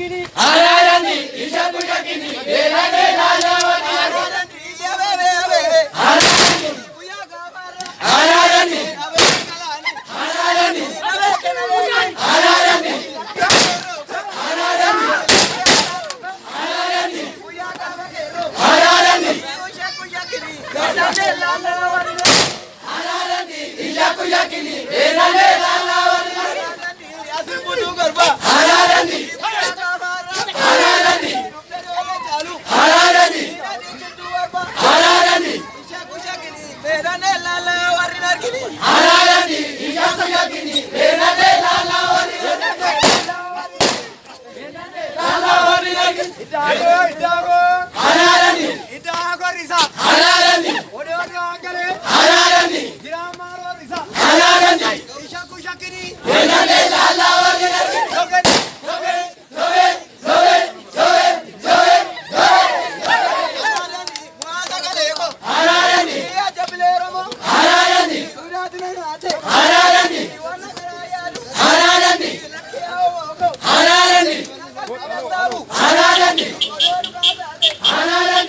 shakini. Ararani, ishaku shakini. Belane lalawani. Ararani, ave. Ararani, Kuya gavara. ararani, Ave kalani. ararani, Ave kalani. ararani, Ararani. Kuya gavara. ararani, Ishaku shakini. Belane lalawani. ararani, ishaku shakini. Belane lalawani. Ararani, asibudu garba. Ararani, Kuya gavara. ararani, Nuktere chalu. ararani, Irani chittu garba. ararani, Ishaku shakini. Belane lalawani narkini. ararani, ishaku shakini. Belane lalawani. lalawani nagi. Ararani, ararani, ararani, ararani, belane lalawani nagi. Sobe, sobe, sobe, sobe, sobe, ararani, ararani, ararani, ararani, ararani, ararani, ararani,